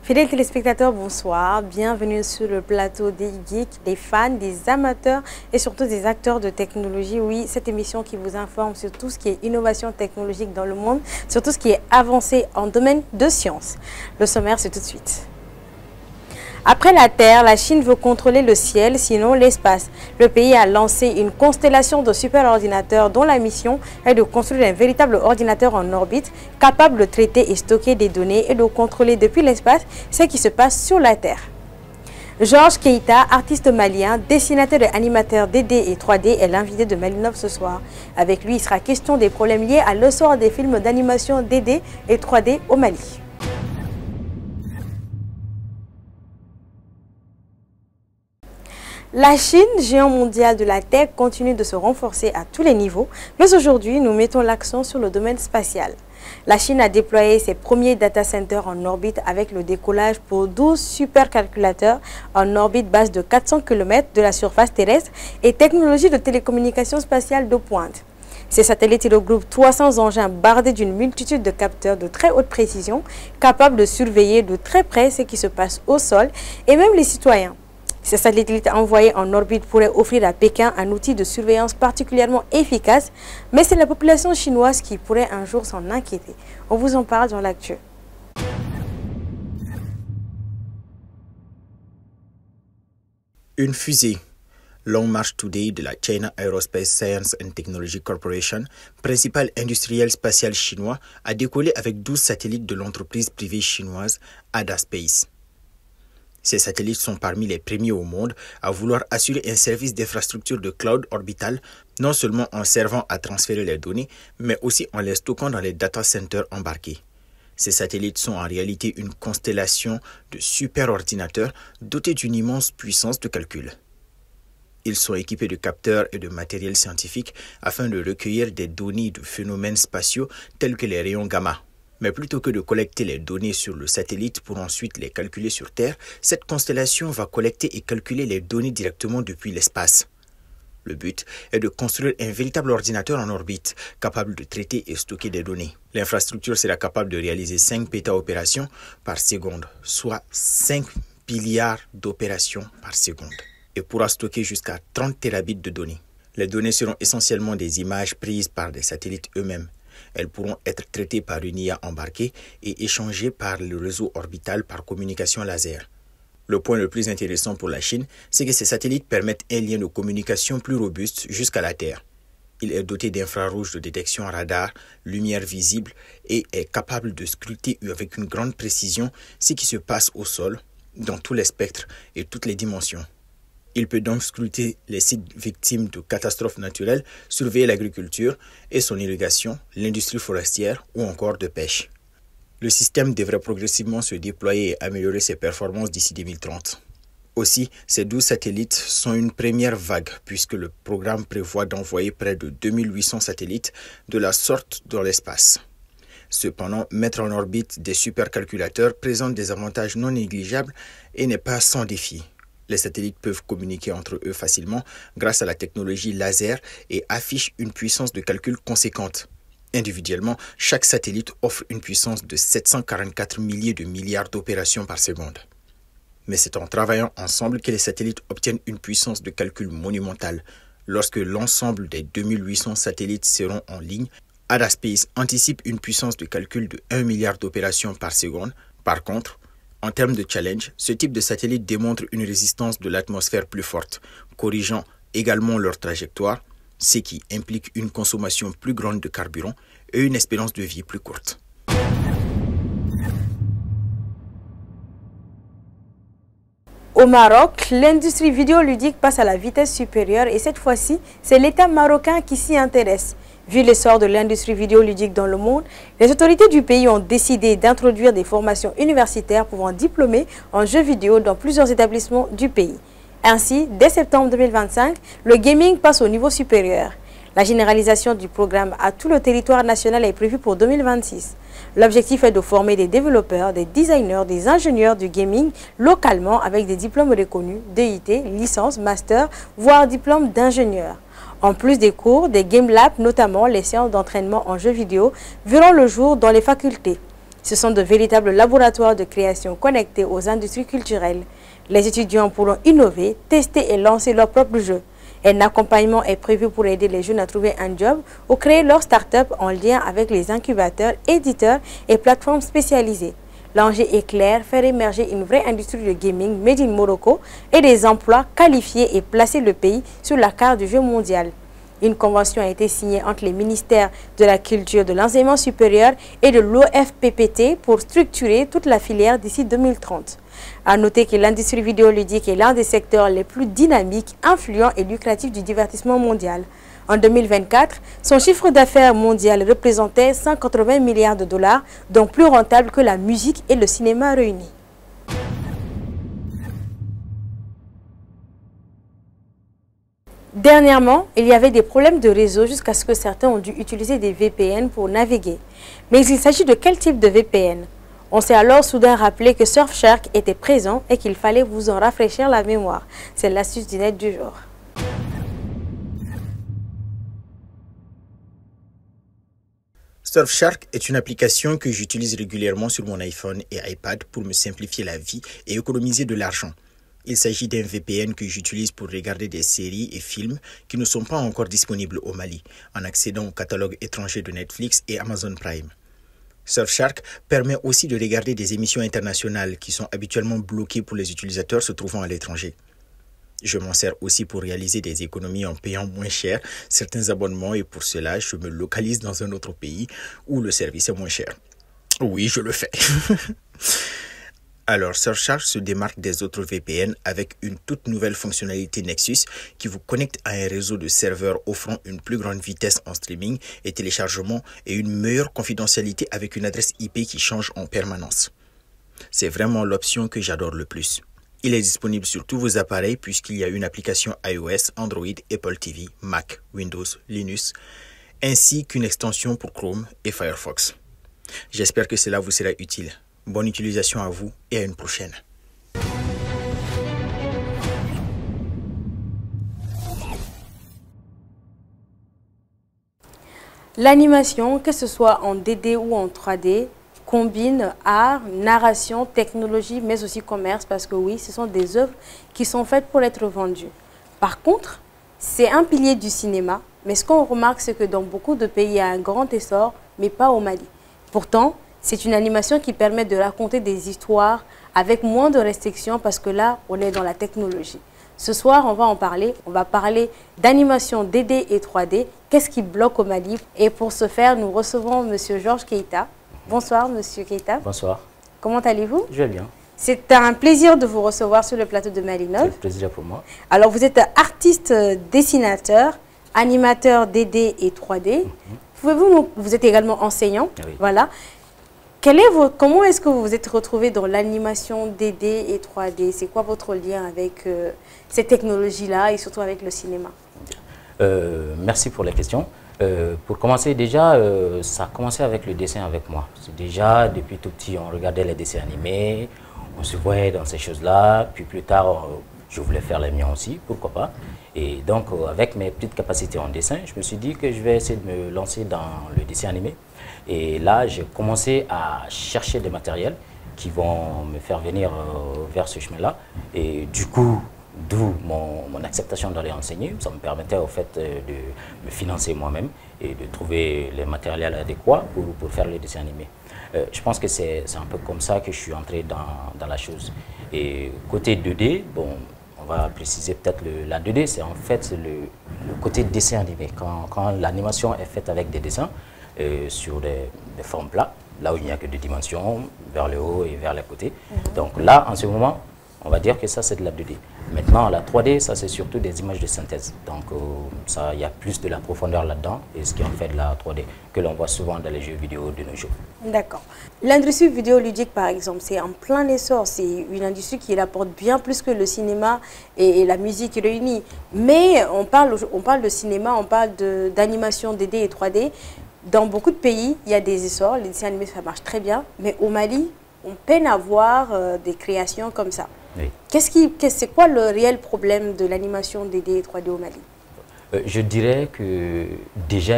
Fidèles téléspectateurs, bonsoir. Bienvenue sur le plateau des geeks, des fans, des amateurs et surtout des acteurs de technologie. Oui, cette émission qui vous informe sur tout ce qui est innovation technologique dans le monde, sur tout ce qui est avancé en domaine de science. Le sommaire, c'est tout de suite. Après la Terre, la Chine veut contrôler le ciel, sinon l'espace. Le pays a lancé une constellation de superordinateurs dont la mission est de construire un véritable ordinateur en orbite capable de traiter et stocker des données et de contrôler depuis l'espace ce qui se passe sur la Terre. Georges Keïta, artiste malien, dessinateur et animateur 2D et 3D, est l'invité de Malinov ce soir. Avec lui, il sera question des problèmes liés à l'essor des films d'animation 2D et 3D au Mali. La Chine, géant mondial de la tech, continue de se renforcer à tous les niveaux, mais aujourd'hui, nous mettons l'accent sur le domaine spatial. La Chine a déployé ses premiers data centers en orbite avec le décollage pour 12 supercalculateurs en orbite basse de 400 km de la surface terrestre et technologie de télécommunication spatiale de pointe. Ces satellites regroupent 300 engins bardés d'une multitude de capteurs de très haute précision, capables de surveiller de très près ce qui se passe au sol et même les citoyens. Ces satellites envoyés en orbite pourraient offrir à Pékin un outil de surveillance particulièrement efficace, mais c'est la population chinoise qui pourrait un jour s'en inquiéter. On vous en parle dans l'actu. Une fusée, Long March Today de la China Aerospace Science and Technology Corporation, principal industriel spatial chinois, a décollé avec 12 satellites de l'entreprise privée chinoise Ada Space. Ces satellites sont parmi les premiers au monde à vouloir assurer un service d'infrastructure de cloud orbital, non seulement en servant à transférer les données, mais aussi en les stockant dans les data centers embarqués. Ces satellites sont en réalité une constellation de superordinateurs dotés d'une immense puissance de calcul. Ils sont équipés de capteurs et de matériel scientifique afin de recueillir des données de phénomènes spatiaux tels que les rayons gamma. Mais plutôt que de collecter les données sur le satellite pour ensuite les calculer sur Terre, cette constellation va collecter et calculer les données directement depuis l'espace. Le but est de construire un véritable ordinateur en orbite, capable de traiter et stocker des données. L'infrastructure sera capable de réaliser 5 pétaopérations par seconde, soit 5 milliards d'opérations par seconde, et pourra stocker jusqu'à 30 terabits de données. Les données seront essentiellement des images prises par des satellites eux-mêmes. Elles pourront être traitées par une IA embarquée et échangées par le réseau orbital par communication laser. Le point le plus intéressant pour la Chine, c'est que ces satellites permettent un lien de communication plus robuste jusqu'à la Terre. Il est doté d'infrarouge de détection radar, lumière visible et est capable de scruter avec une grande précision ce qui se passe au sol, dans tous les spectres et toutes les dimensions. Il peut donc scruter les sites victimes de catastrophes naturelles, surveiller l'agriculture et son irrigation, l'industrie forestière ou encore de pêche. Le système devrait progressivement se déployer et améliorer ses performances d'ici 2030. Aussi, ces 12 satellites sont une première vague puisque le programme prévoit d'envoyer près de 2800 satellites de la sorte dans l'espace. Cependant, mettre en orbite des supercalculateurs présente des avantages non négligeables et n'est pas sans défi. Les satellites peuvent communiquer entre eux facilement grâce à la technologie laser et affichent une puissance de calcul conséquente. Individuellement, chaque satellite offre une puissance de 744 milliers de milliards d'opérations par seconde. Mais c'est en travaillant ensemble que les satellites obtiennent une puissance de calcul monumentale. Lorsque l'ensemble des 2800 satellites seront en ligne, Ada Space anticipe une puissance de calcul de 1 milliard d'opérations par seconde. Par contre, en termes de challenge, ce type de satellite démontre une résistance de l'atmosphère plus forte, corrigeant également leur trajectoire, ce qui implique une consommation plus grande de carburant et une espérance de vie plus courte. Au Maroc, l'industrie vidéoludique passe à la vitesse supérieure et cette fois-ci, c'est l'État marocain qui s'y intéresse. Vu l'essor de l'industrie vidéoludique dans le monde, les autorités du pays ont décidé d'introduire des formations universitaires pouvant diplômer en jeux vidéo dans plusieurs établissements du pays. Ainsi, dès septembre 2025, le gaming passe au niveau supérieur. La généralisation du programme à tout le territoire national est prévue pour 2026. L'objectif est de former des développeurs, des designers, des ingénieurs du gaming localement avec des diplômes reconnus, DUT, licence, master, voire diplôme d'ingénieur. En plus des cours, des Game Labs, notamment les séances d'entraînement en jeux vidéo, verront le jour dans les facultés. Ce sont de véritables laboratoires de création connectés aux industries culturelles. Les étudiants pourront innover, tester et lancer leurs propres jeux. Un accompagnement est prévu pour aider les jeunes à trouver un job ou créer leur start-up en lien avec les incubateurs, éditeurs et plateformes spécialisées. L'enjeu est clair, faire émerger une vraie industrie de gaming made in Morocco et des emplois qualifiés et placer le pays sur la carte du jeu mondial. Une convention a été signée entre les ministères de la Culture, de l'Enseignement supérieur et de l'OFPPT pour structurer toute la filière d'ici 2030. À noter que l'industrie vidéoludique est l'un des secteurs les plus dynamiques, influents et lucratifs du divertissement mondial. En 2024, son chiffre d'affaires mondial représentait 180 milliards de dollars, donc plus rentable que la musique et le cinéma réunis. Dernièrement, il y avait des problèmes de réseau jusqu'à ce que certains ont dû utiliser des VPN pour naviguer. Mais il s'agit de quel type de VPN? On s'est alors soudain rappelé que Surfshark était présent et qu'il fallait vous en rafraîchir la mémoire. C'est l'astuce du net du jour. Surfshark est une application que j'utilise régulièrement sur mon iPhone et iPad pour me simplifier la vie et économiser de l'argent. Il s'agit d'un VPN que j'utilise pour regarder des séries et films qui ne sont pas encore disponibles au Mali, en accédant au catalogue étranger de Netflix et Amazon Prime. Surfshark permet aussi de regarder des émissions internationales qui sont habituellement bloquées pour les utilisateurs se trouvant à l'étranger. Je m'en sers aussi pour réaliser des économies en payant moins cher certains abonnements et pour cela, je me localise dans un autre pays où le service est moins cher. Oui, je le fais. Alors, Surfshark se démarque des autres VPN avec une toute nouvelle fonctionnalité Nexus qui vous connecte à un réseau de serveurs offrant une plus grande vitesse en streaming et téléchargement et une meilleure confidentialité avec une adresse IP qui change en permanence. C'est vraiment l'option que j'adore le plus. Il est disponible sur tous vos appareils puisqu'il y a une application iOS, Android, Apple TV, Mac, Windows, Linux, ainsi qu'une extension pour Chrome et Firefox. J'espère que cela vous sera utile. Bonne utilisation à vous et à une prochaine. L'animation, que ce soit en 2D ou en 3D, combine art, narration, technologie, mais aussi commerce, parce que oui, ce sont des œuvres qui sont faites pour être vendues. Par contre, c'est un pilier du cinéma, mais ce qu'on remarque, c'est que dans beaucoup de pays, il y a un grand essor, mais pas au Mali. Pourtant, c'est une animation qui permet de raconter des histoires avec moins de restrictions parce que là, on est dans la technologie. Ce soir, on va en parler. On va parler d'animation 2D et 3D. Qu'est-ce qui bloque au Mali? Et pour ce faire, nous recevons M. Georges Keita. Bonsoir, M. Keita. Bonsoir. Comment allez-vous? Je vais bien. C'est un plaisir de vous recevoir sur le plateau de Malinov. C'est un plaisir pour moi. Alors, vous êtes artiste, dessinateur, animateur 2D et 3D. Vous êtes également enseignant. Oui. Voilà. Comment est-ce que vous vous êtes retrouvé dans l'animation 2D et 3D? C'est quoi votre lien avec ces technologies-là et surtout avec le cinéma? Merci pour la question. Pour commencer, déjà, ça a commencé avec le dessin avec moi. Déjà, depuis tout petit, on regardait les dessins animés, on se voyait dans ces choses-là. Puis plus tard, je voulais faire les miens aussi, pourquoi pas. Et donc, avec mes petites capacités en dessin, je me suis dit que je vais essayer de me lancer dans le dessin animé. Et là, j'ai commencé à chercher des matériels qui vont me faire venir vers ce chemin-là. Et du coup, d'où mon acceptation d'aller enseigner. Ça me permettait au fait de me financer moi-même et de trouver les matériels adéquats pour faire le dessin animé. Je pense que c'est un peu comme ça que je suis entré dans la chose. Et côté 2D, bon, on va préciser peut-être la 2D, c'est en fait le côté dessin animé. Quand l'animation est faite avec des dessins sur des formes plats, là où il n'y a que deux dimensions, vers le haut et vers les côtés. Donc là, en ce moment, on va dire que ça, c'est de la 2D. Maintenant, la 3D, ça, c'est surtout des images de synthèse. Donc, ça, il y a plus de la profondeur là-dedans, et ce qui en fait de la 3D, que l'on voit souvent dans les jeux vidéo de nos jours. D'accord. L'industrie vidéoludique, par exemple, c'est en plein essor. C'est une industrie qui rapporte bien plus que le cinéma et la musique réunis. Mais on parle de cinéma, on parle d'animation 2D et 3D. Dans beaucoup de pays, il y a des essors. Les dessins animés, ça marche très bien. Mais au Mali, on peine à voir des créations comme ça. Oui. C'est quoi le réel problème de l'animation 2D et 3D au Mali? Je dirais que déjà,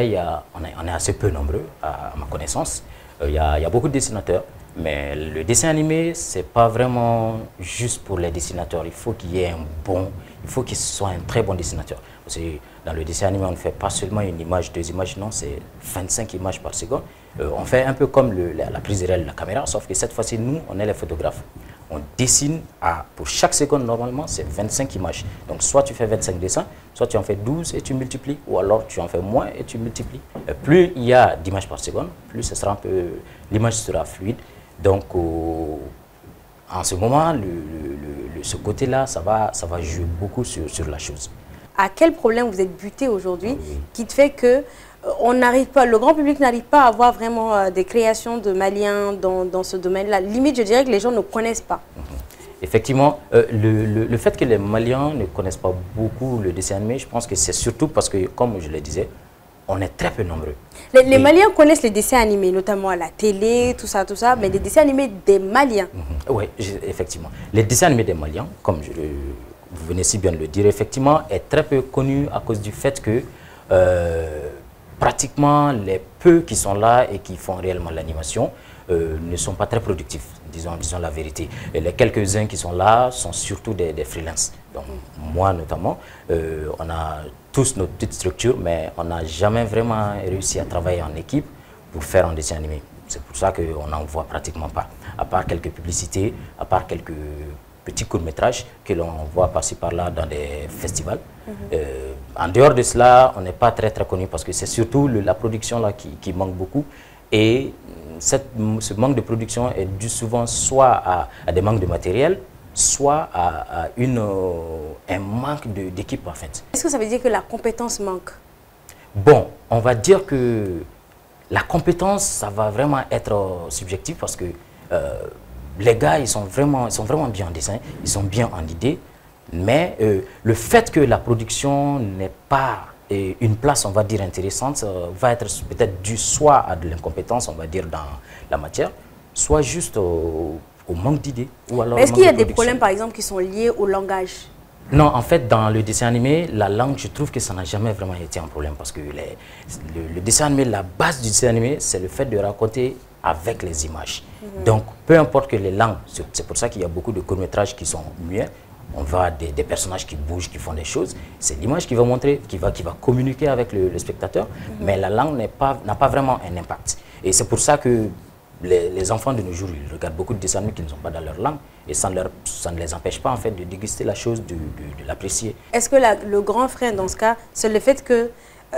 on est assez peu nombreux, à ma connaissance. Il y a beaucoup de dessinateurs, mais le dessin animé, c'est pas vraiment juste pour les dessinateurs. Il faut qu'il y ait il faut qu'il soit un très bon dessinateur. Parce que dans le dessin animé, on ne fait pas seulement une image, deux images, non, c'est 25 images par seconde. On fait un peu comme la prise réelle de la caméra, sauf que cette fois-ci, nous, on est les photographes. On dessine pour chaque seconde, normalement, c'est 25 images. Donc, soit tu fais 25 dessins, soit tu en fais 12 et tu multiplies, ou alors tu en fais moins et tu multiplies. Plus il y a d'images par seconde, plus l'image sera fluide. Donc, en ce moment, ce côté-là, ça va jouer beaucoup sur la chose. À quel problème vous êtes buté aujourd'hui qui te fait que le grand public n'arrive pas à avoir vraiment des créations de Maliens dans ce domaine-là? Limite, je dirais que les gens ne connaissent pas. Effectivement, le fait que les Maliens ne connaissent pas beaucoup le dessin animé, je pense que c'est surtout parce que, comme je le disais, on est très peu nombreux. Les Maliens connaissent les dessins animés, notamment à la télé, tout ça, mais des dessins animés des Maliens. Oui, effectivement. Les dessins animés des Maliens, comme vous venez si bien de le dire, effectivement, est très peu connu à cause du fait que pratiquement les peu qui sont là et qui font réellement l'animation ne sont pas très productifs, disons la vérité. Et les quelques-uns qui sont là sont surtout des freelances. Donc, moi notamment, on a tous notre petite structure, mais on n'a jamais vraiment réussi à travailler en équipe pour faire un dessin animé. C'est pour ça qu'on n'en voit pratiquement pas, à part quelques publicités, à part quelques petits courts-métrages que l'on voit passer par là dans des festivals. En dehors de cela, on n'est pas très connu parce que c'est surtout la production là qui manque beaucoup. Et ce manque de production est dû souvent soit à des manques de matériel, soit à un manque d'équipe en fait. Est-ce que ça veut dire que la compétence manque? Bon, on va dire que la compétence, ça va vraiment être subjectif parce que les gars, ils sont vraiment bien en dessin, ils sont bien en idée, mais le fait que la production n'ait pas une place, on va dire, intéressante, va être peut-être dû soit à de l'incompétence, on va dire, dans la matière, soit juste au manque d'idées. Est-ce qu'il y a des problèmes, par exemple, qui sont liés au langage? Non, en fait, dans le dessin animé, la langue, je trouve que ça n'a jamais vraiment été un problème parce que le dessin animé, la base du dessin animé, c'est le fait de raconter avec les images. Donc, peu importe que les langues, c'est pour ça qu'il y a beaucoup de courts-métrages qui sont muets. On voit des personnages qui bougent, qui font des choses. C'est l'image qui va montrer, qui va communiquer avec le spectateur, mais la langue n'a pas vraiment un impact. Et c'est pour ça que les enfants de nos jours, ils regardent beaucoup de dessins animés qui ne sont pas dans leur langue et ça ne les empêche pas en fait de déguster la chose, de l'apprécier. Est-ce que le grand frein dans ce cas, c'est le fait que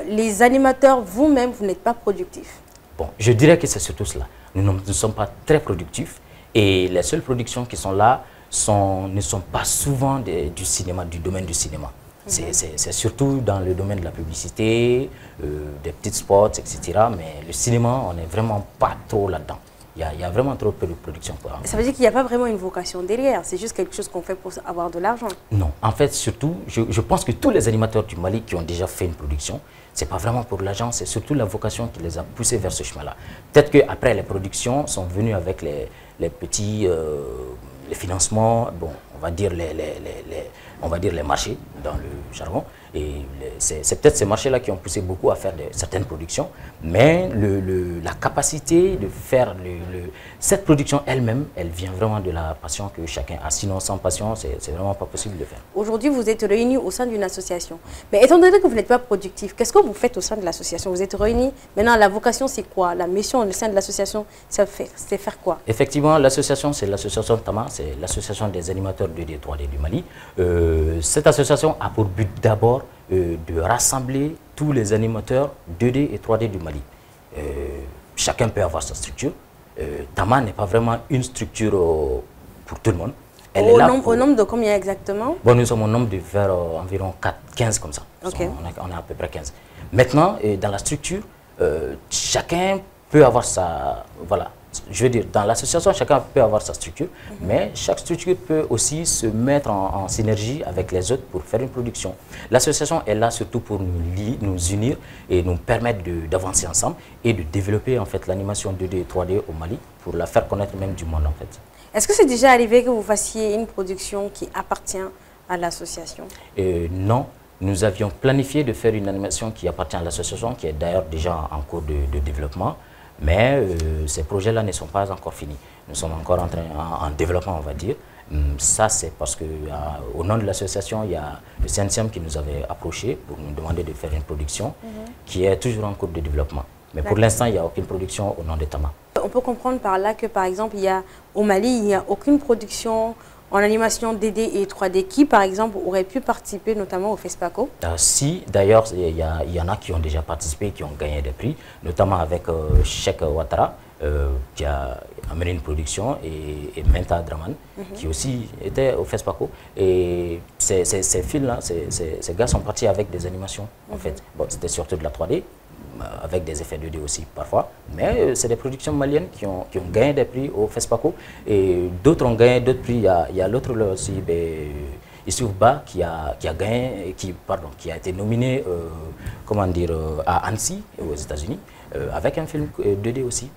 les animateurs, vous-même, vous n'êtes pas productifs? Bon, je dirais que c'est surtout cela. Nous ne sommes pas très productifs et les seules productions qui sont là ne sont pas souvent du cinéma, du domaine du cinéma. C'est surtout dans le domaine de la publicité, des petits spots, etc. Mais le cinéma, on n'est vraiment pas trop là-dedans. Il y a vraiment trop peu de production. Ça veut dire qu'il n'y a pas vraiment une vocation derrière, c'est juste quelque chose qu'on fait pour avoir de l'argent? Non, en fait, surtout, je pense que tous les animateurs du Mali qui ont déjà fait une production, ce n'est pas vraiment pour l'argent, c'est surtout la vocation qui les a poussés vers ce chemin-là. Peut-être qu'après, les productions sont venues avec les petits les financements, bon, on va dire les marchés dans le jargon. Et c'est peut-être ces marchés-là qui ont poussé beaucoup à faire certaines productions. Mais la capacité de faire cette production elle-même, elle vient vraiment de la passion que chacun a. Sinon, sans passion, c'est vraiment pas possible de le faire. Aujourd'hui, vous êtes réunis au sein d'une association. Mais étant donné que vous n'êtes pas productif, qu'est-ce que vous faites au sein de l'association? Vous êtes réunis. Maintenant, la vocation, c'est quoi? La mission au sein de l'association, c'est faire quoi? Effectivement, l'association, c'est l'association TAMA, c'est l'association des animateurs 2D et 3D du Mali. Cette association a pour but d'abord de rassembler tous les animateurs 2D et 3D du Mali. Chacun peut avoir sa structure. TAMA n'est pas vraiment une structure pour tout le monde. Au nombre de combien exactement? Bon, nous sommes au nombre de vers environ 15 comme ça. Okay. On a à peu près 15. Maintenant, dans la structure, chacun peut avoir sa... Voilà. Je veux dire, dans l'association, chacun peut avoir sa structure, mais chaque structure peut aussi se mettre en synergie avec les autres pour faire une production. L'association est là surtout pour nous unir et nous permettre d'avancer ensemble et de développer en fait l'animation 2D et 3D au Mali pour la faire connaître même du monde en fait. Est-ce que c'est déjà arrivé que vous fassiez une production qui appartient à l'association? Non. Nous avions planifié de faire une animation qui appartient à l'association, qui est d'ailleurs déjà en cours de développement. Mais ces projets-là ne sont pas encore finis. Nous sommes encore en développement, on va dire. Ça, c'est parce qu'au nom de l'association, il y a le CNCM qui nous avait approché pour nous demander de faire une production qui est toujours en cours de développement. Mais pour l'instant, il n'y a aucune production au nom de Tama. On peut comprendre par là que, par exemple, au Mali, il n'y a aucune production en animation 2D et 3D qui, par exemple, aurait pu participer notamment au FESPACO. Si, d'ailleurs, il y en a qui ont déjà participé, qui ont gagné des prix, notamment avec Cheikh Ouattara, qui a amené une production, et Menta Draman, qui aussi était au FESPACO. Et ces films-là, ces gars sont partis avec des animations, en fait. Bon, c'était surtout de la 3D, avec des effets 2D aussi parfois, mais c'est des productions maliennes qui ont gagné des prix au FESPACO, et d'autres ont gagné d'autres prix. Il y a l'autre là aussi, Issouf Ba, qui a gagné, qui a été nominé comment dire, à Annecy, aux États-Unis, avec un film 2D aussi.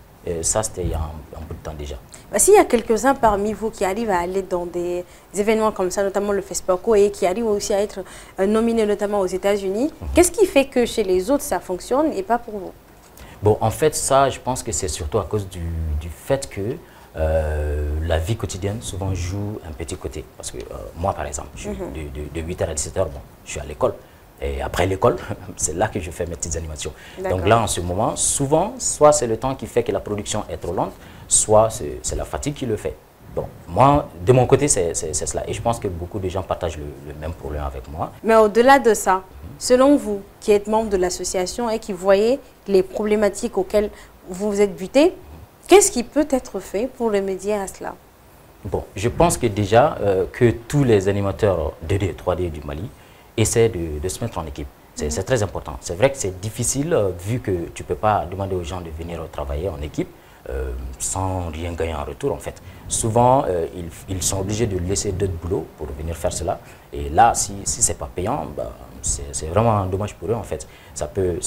Ça, c'était il y a un bout de temps déjà. S'il y a quelques-uns parmi vous qui arrivent à aller dans des événements comme ça, notamment le FESPACO, et qui arrivent aussi à être nominés notamment aux États-Unis, qu'est-ce qui fait que chez les autres, ça fonctionne et pas pour vous? Bon, en fait, ça, je pense que c'est surtout à cause du fait que la vie quotidienne souvent joue un petit côté. Parce que moi, par exemple, je suis de 8h à 17h, bon, je suis à l'école. Et après l'école, c'est là que je fais mes petites animations. Donc là, en ce moment, souvent, soit c'est le temps qui fait que la production est trop lente, soit c'est la fatigue qui le fait. Bon, moi, de mon côté, c'est cela. Et je pense que beaucoup de gens partagent le même problème avec moi. Mais au-delà de ça, selon vous, qui êtes membre de l'association et qui voyez les problématiques auxquelles vous vous êtes buté, qu'est-ce qui peut être fait pour remédier à cela? Bon, je pense que déjà, que tous les animateurs 2D et 3D du Mali essaient de se mettre en équipe. C'est très important. C'est vrai que c'est difficile, vu que tu ne peux pas demander aux gens de venir travailler en équipe sans rien gagner en retour, en fait. Souvent, ils sont obligés de laisser d'autres boulots pour venir faire cela. Et là, si ce n'est pas payant, bah, c'est vraiment dommage pour eux, en fait. Ça peut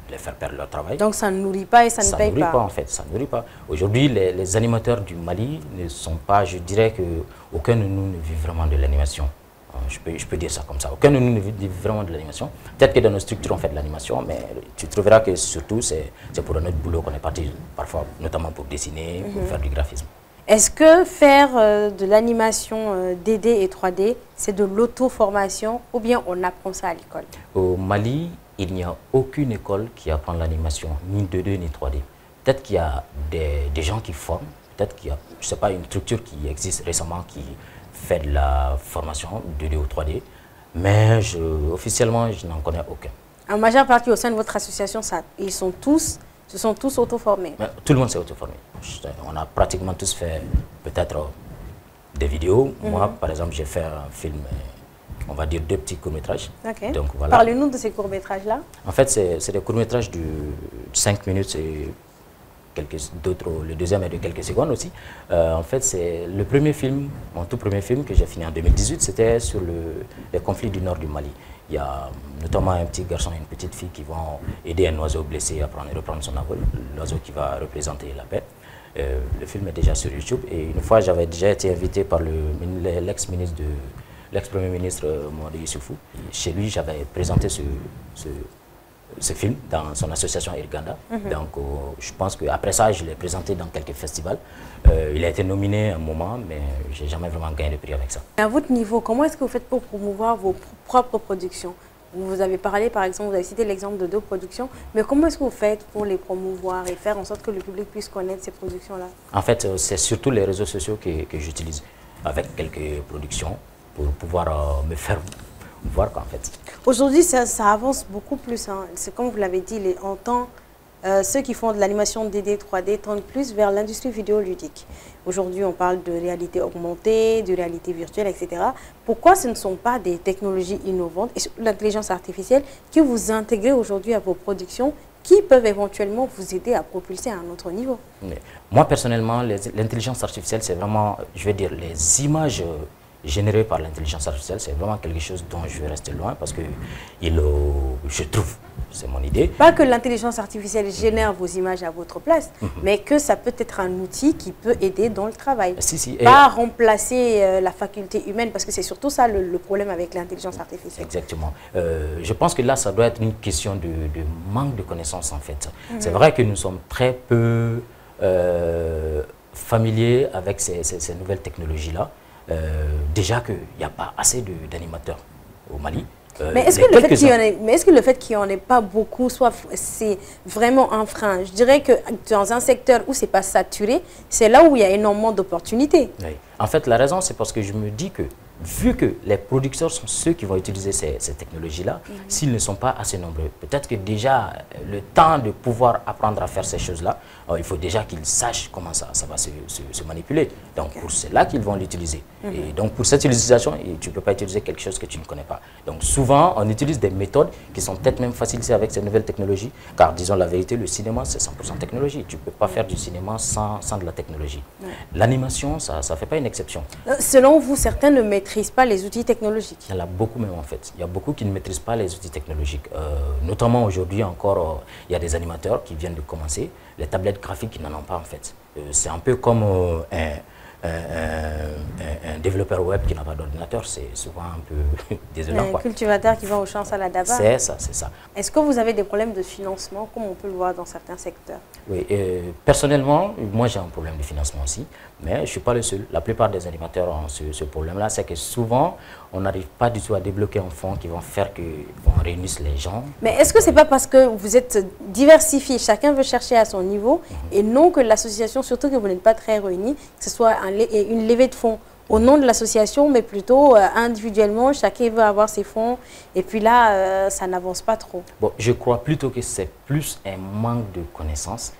les faire perdre leur travail. Donc ça ne nourrit pas et ça ne paye pas. Ça ne nourrit pas, en fait. Ça ne nourrit pas. Aujourd'hui, les animateurs du Mali ne sont pas, je dirais qu'aucun de nous ne vit vraiment de l'animation. Je peux dire ça comme ça. Aucun de nous ne vit vraiment de l'animation. Peut-être que dans nos structures, on fait de l'animation, mais tu trouveras que surtout, c'est pour un autre boulot qu'on est parti, parfois, notamment pour dessiner, pour faire du graphisme. Est-ce que faire de l'animation 2D et 3D, c'est de l'auto-formation ou bien on apprend ça à l'école? Au Mali, il n'y a aucune école qui apprend l'animation, ni 2D ni 3D. Peut-être qu'il y a des gens qui forment, peut-être qu'il y a, je ne sais pas, une structure qui existe récemment qui fait de la formation 2D ou 3D, mais officiellement, je n'en connais aucun. En majeure partie au sein de votre association, ils se sont tous auto-formés? Tout le monde s'est auto-formé. On a pratiquement tous fait peut-être des vidéos. Moi, par exemple, j'ai fait un film, on va dire 2 petits courts-métrages. Donc, voilà. Parlez-nous de ces courts-métrages-là. En fait, c'est des courts-métrages de 5 minutes et d'autres, le deuxième est de quelques secondes aussi. En fait, c'est le premier film, mon tout premier film que j'ai fini en 2018, c'était sur les conflits du nord du Mali. Il y a notamment un petit garçon et une petite fille qui vont aider un oiseau blessé à reprendre son envol, l'oiseau qui va représenter la paix. Le film est déjà sur YouTube, et une fois j'avais déjà été invité par l'ex-premier ministre Mouadi Issoufou. Chez lui, j'avais présenté ce film dans son association Irganda. Donc je pense qu'après ça, je l'ai présenté dans quelques festivals. Il a été nominé un moment, mais je n'ai jamais vraiment gagné de prix avec ça. À votre niveau, comment est-ce que vous faites pour promouvoir vos propres productions? Vous avez parlé, par exemple, vous avez cité l'exemple de 2 productions, mais comment est-ce que vous faites pour les promouvoir et faire en sorte que le public puisse connaître ces productions-là? En fait, c'est surtout les réseaux sociaux que j'utilise, avec quelques productions, pour pouvoir me faire voir qu'en fait. Aujourd'hui, ça avance beaucoup plus. Hein. C'est comme vous l'avez dit, ceux qui font de l'animation 2D, 3D tendent plus vers l'industrie vidéoludique. Aujourd'hui, on parle de réalité augmentée, de réalité virtuelle, etc. Pourquoi ce ne sont pas des technologies innovantes et l'intelligence artificielle que vous intégrez aujourd'hui à vos productions qui peuvent éventuellement vous aider à propulser à un autre niveau? Moi, personnellement, l'intelligence artificielle, c'est vraiment, je vais dire, les images générées par l'intelligence artificielle, c'est vraiment quelque chose dont je vais rester loin parce que je trouve, c'est mon idée. Pas que l'intelligence artificielle génère vos images à votre place, mais que ça peut être un outil qui peut aider dans le travail. Pas remplacer la faculté humaine, parce que c'est surtout ça le problème avec l'intelligence artificielle. Exactement. Je pense que là, ça doit être une question de manque de connaissances, en fait. C'est vrai que nous sommes très peu familiers avec ces nouvelles technologies-là. Déjà qu'il n'y a pas assez d'animateurs au Mali. Mais est-ce que le fait qu'il n'y en ait pas beaucoup, c'est vraiment un frein? Je dirais que dans un secteur où ce n'est pas saturé, c'est là où il y a énormément d'opportunités. Oui. En fait, la raison, c'est parce que je me dis que, vu que les producteurs sont ceux qui vont utiliser ces technologies-là, s'ils ne sont pas assez nombreux, peut-être que déjà, le temps de pouvoir apprendre à faire ces choses-là, il faut déjà qu'ils sachent comment ça va se manipuler. Donc, pour cela qu'ils vont l'utiliser. Et donc, pour cette utilisation, tu ne peux pas utiliser quelque chose que tu ne connais pas. Donc, souvent, on utilise des méthodes qui sont peut-être même facilitées avec ces nouvelles technologies, car, disons la vérité, le cinéma, c'est 100% technologie. Tu ne peux pas faire du cinéma sans de la technologie. L'animation, ça ne fait pas une exception. Selon vous, certains ne maîtrisent pas les outils technologiques? Il y en a beaucoup même, en fait. Il y a beaucoup qui ne maîtrisent pas les outils technologiques. Notamment aujourd'hui encore, il y a des animateurs qui viennent de commencer. Les tablettes graphiques, qui n'en ont pas, en fait. C'est un peu comme un développeur web qui n'a pas d'ordinateur, c'est souvent un peu désolant. Un cultivateur qui va au champ à la daba. C'est ça, c'est ça. Est-ce que vous avez des problèmes de financement, comme on peut le voir dans certains secteurs? Oui, personnellement, moi j'ai un problème de financement aussi, mais je ne suis pas le seul. La plupart des animateurs ont ce problème-là, c'est que souvent, on n'arrive pas du tout à débloquer un fonds qui vont faire qu'on réunisse les gens. Mais est-ce que ce n'est pas parce que vous êtes diversifié, chacun veut chercher à son niveau, et non que l'association, surtout que vous n'êtes pas très réunis, que ce soit une levée de fonds au nom de l'association, mais plutôt individuellement, chacun veut avoir ses fonds, et puis là, ça n'avance pas trop. Bon, je crois plutôt que c'est plus un manque de connaissances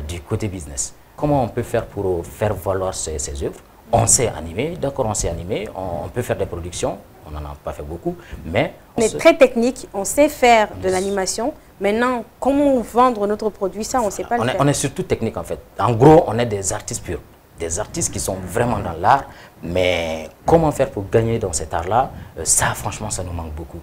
du côté business. Comment on peut faire pour faire valoir ces œuvres? On sait animer, d'accord, on sait animer, on peut faire des productions, on n'en a pas fait beaucoup, mais... On est très technique, on sait faire de l'animation. Maintenant, comment vendre notre produit, ça, on ne sait pas le faire. On est surtout technique, en fait. En gros, on est des artistes purs. Des artistes qui sont vraiment dans l'art, mais comment faire pour gagner dans cet art-là, ça, franchement, ça nous manque beaucoup.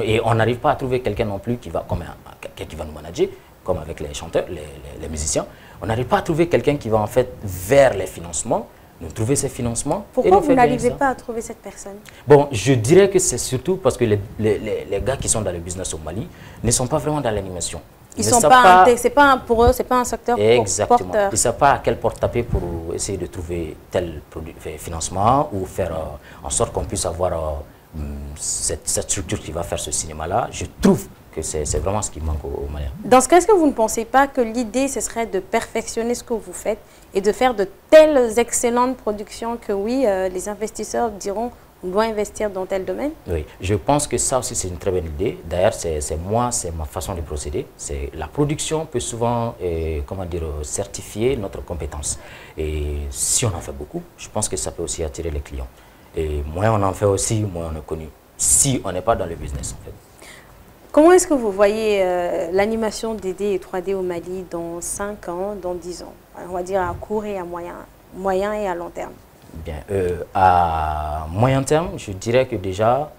Et on n'arrive pas à trouver quelqu'un non plus qui va nous manager, comme avec les chanteurs, les musiciens. On n'arrive pas à trouver quelqu'un qui va, en fait, vers les financements, nous trouver ces financements. Pourquoi vous n'arrivez pas à trouver cette personne? Bon, je dirais que c'est surtout parce que les gars qui sont dans le business au Mali ne sont pas vraiment dans l'animation. Ils sont pas, pour eux, c'est pas un secteur porteur. Exactement. Ils ne savent pas à quelle porte taper pour essayer de trouver tel financement ou faire en sorte qu'on puisse avoir cette structure qui va faire ce cinéma-là. Je trouve que c'est vraiment ce qui manque aux Maliens. Dans ce cas, est-ce que vous ne pensez pas que l'idée, ce serait de perfectionner ce que vous faites et de faire de telles excellentes productions que oui, les investisseurs diront on doit investir dans tel domaine? Oui, je pense que ça aussi c'est une très bonne idée. D'ailleurs, c'est ma façon de procéder. La production peut souvent, comment dire, certifier notre compétence. Et si on en fait beaucoup, je pense que ça peut aussi attirer les clients. Et moins on en fait aussi, moins on est connu. Si on n'est pas dans le business, en fait. Comment est-ce que vous voyez l'animation 2D et 3D au Mali dans 5 ans, dans 10 ans? On va dire à court et à moyen et à long terme. Bien, à moyen terme, je dirais que déjà,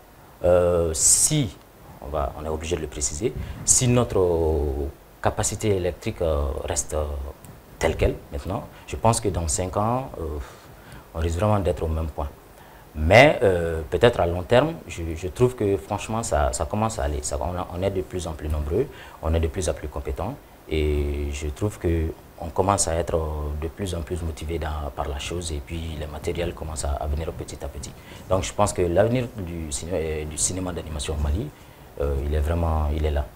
si, on est obligé de le préciser, si notre capacité électrique reste telle qu'elle maintenant, je pense que dans 5 ans, on risque vraiment d'être au même point. Mais peut-être à long terme, je trouve que franchement, ça commence à aller. On est de plus en plus nombreux, on est de plus en plus compétents et je trouve qu'on commence à être de plus en plus motivé par la chose et puis les matériels commencent à venir petit à petit. Donc je pense que l'avenir du cinéma d'animation au Mali, il est là.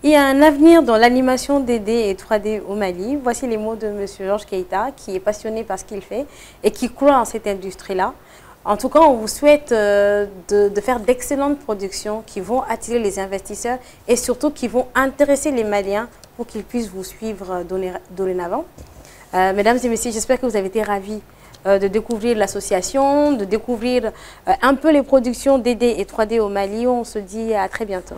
Il y a un avenir dans l'animation 2D et 3D au Mali. Voici les mots de M. Georges Keïta, qui est passionné par ce qu'il fait et qui croit en cette industrie-là. En tout cas, on vous souhaite de faire d'excellentes productions qui vont attirer les investisseurs et surtout qui vont intéresser les Maliens pour qu'ils puissent vous suivre dorénavant. Mesdames et messieurs, j'espère que vous avez été ravis de découvrir l'association, de découvrir un peu les productions 2D et 3D au Mali. On se dit à très bientôt.